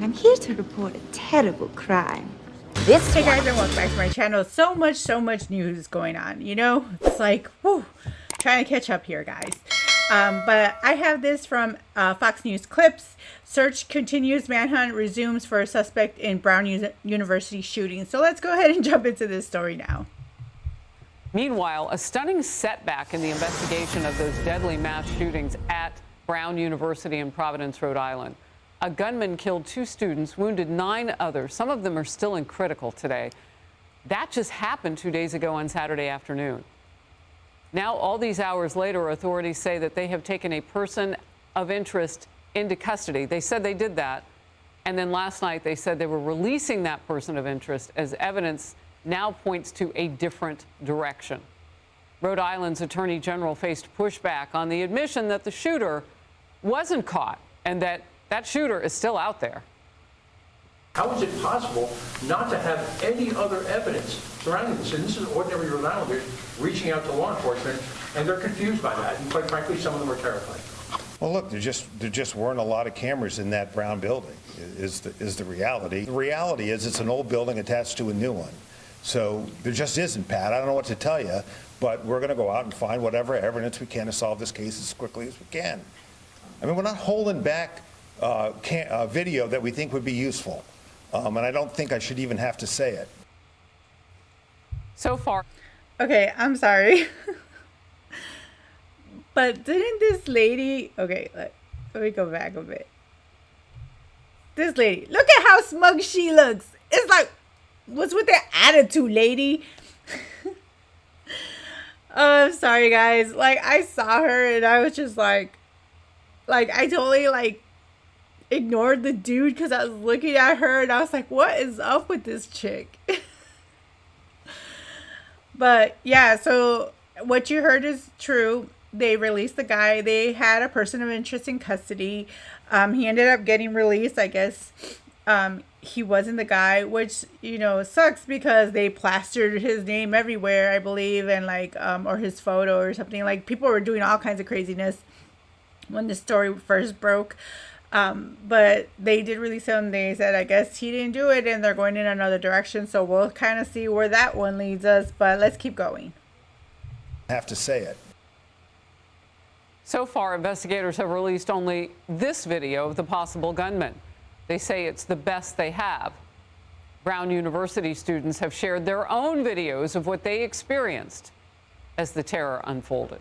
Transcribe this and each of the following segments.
I'm here to report a terrible crime. Hey guys, and welcome back to my channel. So much news going on, you know? It's like, whew, trying to catch up here, guys. But I have this from Fox News Clips. Search continues, manhunt resumes for a suspect in Brown University shooting. So let's go ahead and jump into this story now. Meanwhile, a stunning setback in the investigation of those deadly mass shootings at Brown University in Providence, Rhode Island. A gunman killed 2 students, wounded 9 others. Some of them are still in critical today. That just happened 2 days ago on Saturday afternoon. Now, all these hours later, authorities say that they have taken a person of interest into custody. They said they did that. And then last night, they said they were releasing that person of interest as evidence now points to a different direction. Rhode Island's Attorney General faced pushback on the admission that the shooter wasn't caught and that shooter is still out there. How is it possible not to have any other evidence surrounding this? And this is ordinary Rhode Islanders reaching out to law enforcement, and they're confused by that. And quite frankly, some of them are terrified. Well, look, there just weren't a lot of cameras in that Brown building, is the reality. The reality is it's an old building attached to a new one. So there just isn't, Pat. I don't know what to tell you, but we're going to go out and find whatever evidence we can to solve this case as quickly as we can. I mean, we're not holding back video that we think would be useful. And I don't think I should even have to say it. So far. Okay, I'm sorry. But didn't this lady... Okay, let me go back a bit. This lady, look at how smug she looks. It's like, what's with that attitude, lady? Oh, I'm sorry, guys. Like, I saw her and I was just like I totally, ignored the dude because I was looking at her and I was like, what is up with this chick? But yeah, so what you heard is true. They released the guy. They had a person of interest in custody. He ended up getting released. I guess he wasn't the guy, which, you know, sucks because they plastered his name everywhere, I believe, and or his photo or something. Like, people were doing all kinds of craziness when the story first broke. But they did release him. They said, I guess he didn't do it and they're going in another direction. So we'll kind of see where that one leads us, but let's keep going. Have to say it. So far, investigators have released only this video of the possible gunman. They say it's the best they have. Brown University students have shared their own videos of what they experienced as the terror unfolded.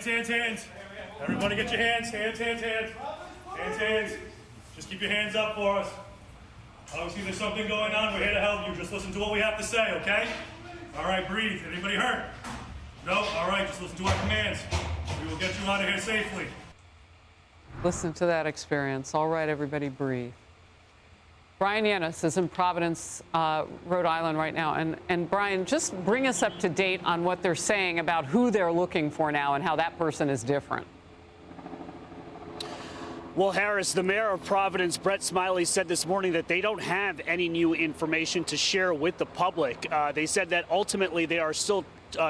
Hands. Everybody get your hands. Hands. Just keep your hands up for us. Obviously, there's something going on. We're here to help you. Just listen to what we have to say, okay? All right, breathe. Anybody hurt? No? All right, just listen to our commands. We will get you out of here safely. Listen to that experience. All right, everybody, breathe. Bryan Llenas is in Providence, Rhode Island right now. And Bryan, just bring us up to date on what they're saying about who they're looking for now and how that person is different. Well, Harris, the mayor of Providence, Brett Smiley, said this morning that they don't have any new information to share with the public. They said that ultimately they are still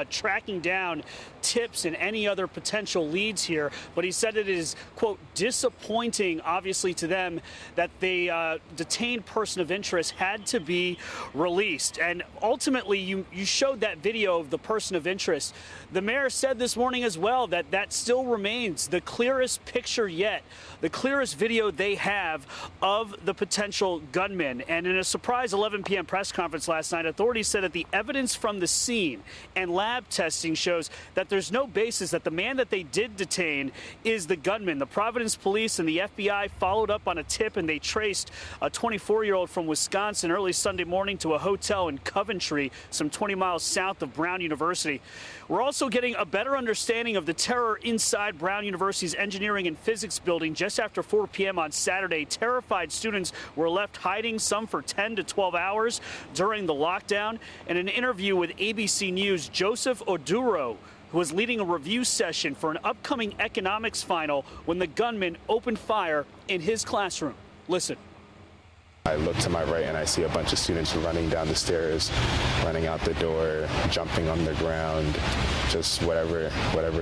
tracking down tips and any other potential leads here, but he said it is, quote, disappointing, obviously, to them that the detained person of interest had to be released. And ultimately, you showed that video of the person of interest. The mayor said this morning as well that that still remains the clearest picture yet, the clearest video they have of the potential gunman. And in a surprise 11 p.m. press conference last night, authorities said that the evidence from the scene and lab testing shows that there's no basis that the man that they did detain is the gunman. The Providence police and the FBI followed up on a tip, and they traced a 24-year-old from Wisconsin early Sunday morning to a hotel in Coventry, some 20 miles south of Brown University. We're also getting a better understanding of the terror inside Brown University's engineering and physics building just after 4 p.m. on Saturday. Terrified students were left hiding, some for 10 to 12 hours during the lockdown. In an interview with ABC News, Joseph Oduro, who was leading a review session for an upcoming economics final when the gunman opened fire in his classroom. Listen. I look to my right and I see a bunch of students running down the stairs, running out the door, jumping on the ground, just whatever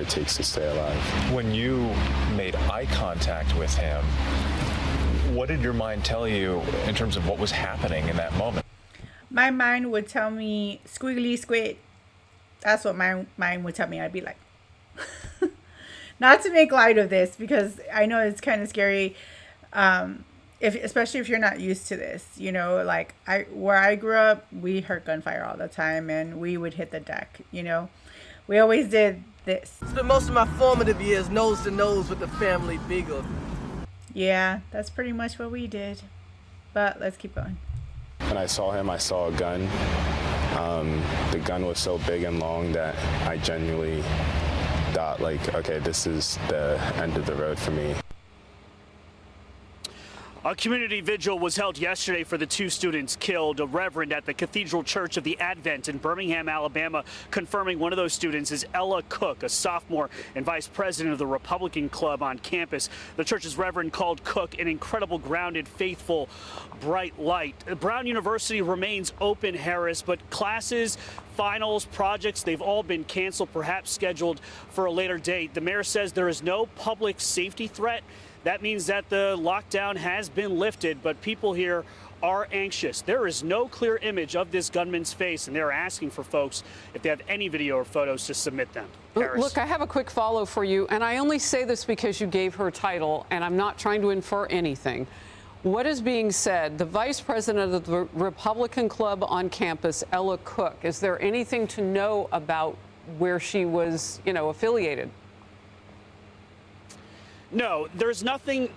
it takes to stay alive. When you made eye contact with him, what did your mind tell you in terms of what was happening in that moment? My mind would tell me, squiggly squid. That's what my mind would tell me. I'd be like, not to make light of this, because I know it's kind of scary, especially if you're not used to this. You know, like where I grew up, we heard gunfire all the time, and we would hit the deck. You know, we always did this. Spent most of my formative years nose to nose with the family beagle. Yeah, that's pretty much what we did. But let's keep going. When I saw him, I saw a gun. The gun was so big and long that I genuinely thought, like, okay, this is the end of the road for me. A community vigil was held yesterday for the 2 students killed. A reverend at the Cathedral Church of the Advent in Birmingham, Alabama, confirming one of those students is Ella Cook, a sophomore and vice president of the Republican Club on campus. The church's reverend called Cook an incredible, grounded, faithful, bright light. Brown University remains open, Harris, but classes, finals, projects, they've all been canceled, perhaps scheduled for a later date. The mayor says there is no public safety threat. That means that the lockdown has been lifted, but people here are anxious. There is no clear image of this gunman's face, and they're asking for folks, if they have any video or photos, to submit them. Harris. Look, I have a quick follow for you, and I only say this because you gave her title, and I'm not trying to infer anything. What is being said? The vice president of the Republican Club on campus, Ella Cook, is there anything to know about where she was, affiliated? No, there's nothing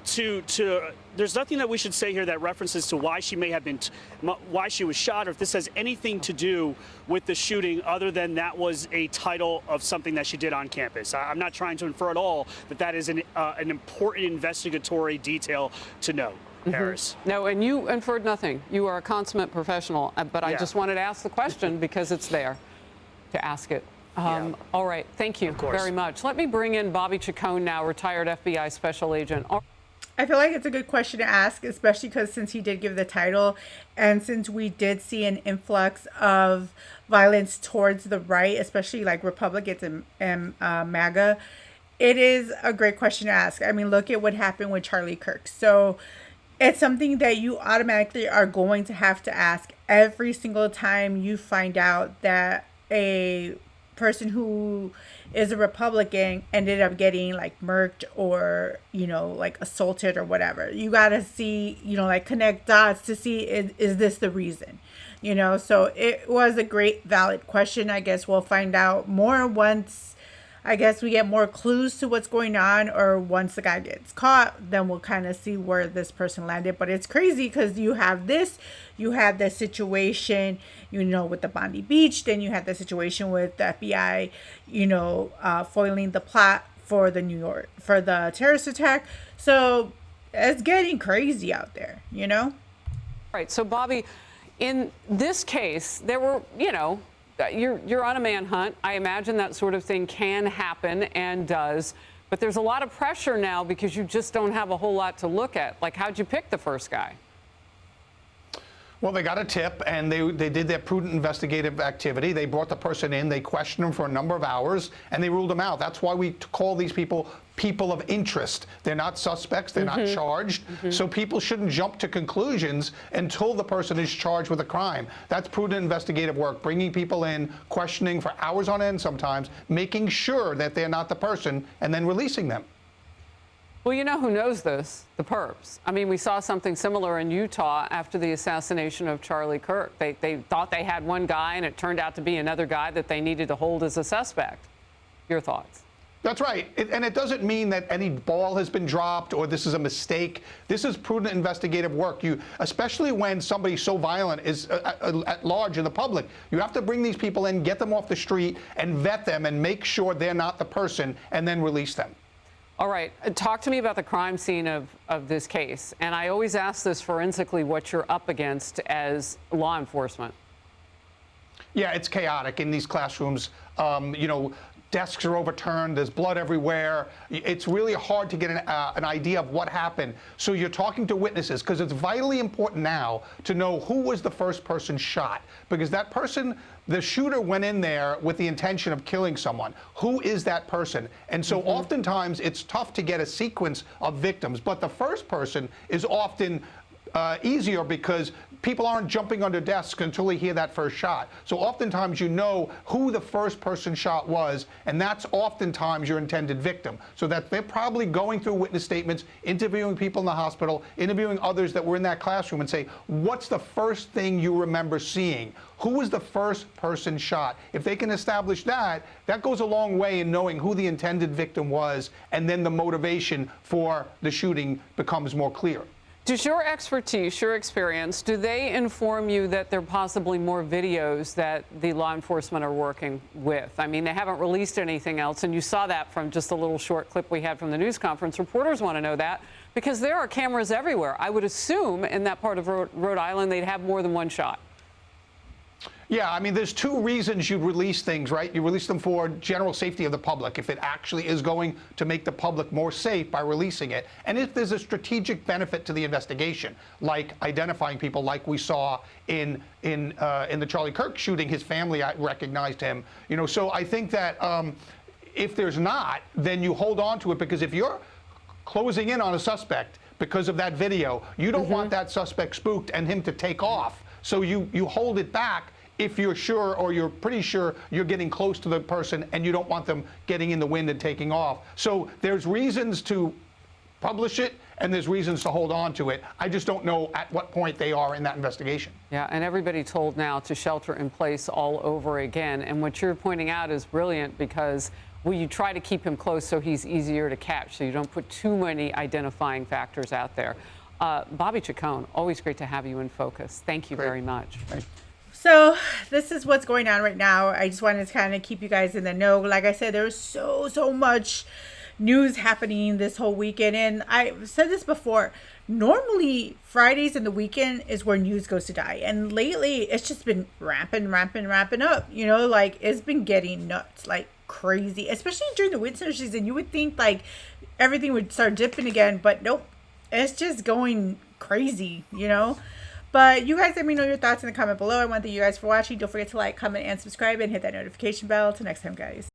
there's nothing that we should say here that references to why she may have been, why she was shot, or if this has anything to do with the shooting other than that was a title of something that she did on campus. I'm not trying to infer at all that is an important investigatory detail to know. Harris. No, and you inferred nothing. You are a consummate professional, but I just wanted to ask the question because it's there to ask it. All right. Thank you very much. Let me bring in Bobby Chacon now, retired FBI special agent. I feel like it's a good question to ask, especially because since he did give the title and since we did see an influx of violence towards the right, especially like Republicans and MAGA, it is a great question to ask. I mean, look at what happened with Charlie Kirk. So it's something that you automatically are going to have to ask every single time you find out that a person who is a Republican ended up getting like murked or, like assaulted or whatever. You got to see, like connect dots to see, is this the reason? So it was a great valid question. I guess we'll find out more once, I guess we get more clues to what's going on, or once the guy gets caught, then we'll kind of see where this person landed. But it's crazy because you have this situation, with the Bondi Beach, then you had the situation with the FBI, foiling the plot for the terrorist attack. So it's getting crazy out there, Right. So, Bobby, in this case, there were, you're on a manhunt. I imagine that sort of thing can happen and does. But there's a lot of pressure now because you just don't have a whole lot to look at. Like, how'd you pick the first guy? Well, they got a tip, and they did their prudent investigative activity. They brought the person in, they questioned him for a number of hours, and they ruled him out. That's why we call these people of interest. They're not suspects, they're not charged, so people shouldn't jump to conclusions until the person is charged with a crime. That's prudent investigative work, bringing people in, questioning for hours on end sometimes, making sure that they're not the person, and then releasing them. Well, you know who knows this? The perps. I mean, we saw something similar in Utah after the assassination of Charlie Kirk. They thought they had one guy, and it turned out to be another guy that they needed to hold as a suspect. Your thoughts? That's right. And it doesn't mean that any ball has been dropped or this is a mistake. This is prudent investigative work. Especially when somebody so violent is at large in the public, you have to bring these people in, get them off the street, and vet them and make sure they're not the person, and then release them. All right. Talk to me about the crime scene of this case. And I always ask this forensically, what you're up against as law enforcement. Yeah, it's chaotic in these classrooms. desks are overturned, there's blood everywhere. It's really hard to get an idea of what happened. So you're talking to witnesses, because it's vitally important now to know who was the first person shot, because that person, the shooter, went in there with the intention of killing someone. Who is that person? And so oftentimes it's tough to get a sequence of victims, but the first person is often easier because people aren't jumping under desks until they hear that first shot. So oftentimes you know who the first person shot was, and that's oftentimes your intended victim. So that they're probably going through witness statements, interviewing people in the hospital, interviewing others that were in that classroom, and say, what's the first thing you remember seeing? Who was the first person shot? If they can establish that, that goes a long way in knowing who the intended victim was, and then the motivation for the shooting becomes more clear. Does your expertise, your experience, do they inform you that there are possibly more videos that the law enforcement are working with? I mean, they haven't released anything else, and you saw that from just a little short clip we had from the news conference. Reporters want to know that because there are cameras everywhere. I would assume in that part of Rhode Island they'd have more than one shot. Yeah, I mean, there's two reasons you release things, right? You release them for general safety of the public, if it actually is going to make the public more safe by releasing it, and if there's a strategic benefit to the investigation, like identifying people, like we saw in the Charlie Kirk shooting. His family recognized him, you know. So I think that if there's not, then you hold on to it, because if you're closing in on a suspect because of that video, you don't want that suspect spooked and him to take off. So you hold it back if you're sure, or you're pretty sure you're getting close to the person and you don't want them getting in the wind and taking off. So there's reasons to publish it and there's reasons to hold on to it. I just don't know at what point they are in that investigation. Yeah, and everybody told now to shelter in place all over again. And what you're pointing out is brilliant, because you try to keep him close so he's easier to catch, so you don't put too many identifying factors out there. Bobby Chacon, always great to have you in focus. Thank you very much. Thanks. So this is what's going on right now. I just wanted to kind of keep you guys in the know. Like I said, there's so much news happening this whole weekend. And I've said this before. Normally, Fridays and the weekend is where news goes to die. And lately, it's just been ramping up. You know, like, it's been getting nuts, like crazy. Especially during the winter season. You would think, like, everything would start dipping again. But nope. It's just going crazy, you know. But you guys let me know your thoughts in the comment below. I want to thank you guys for watching. Don't forget to like, comment, and subscribe, and hit that notification bell. Till next time, guys.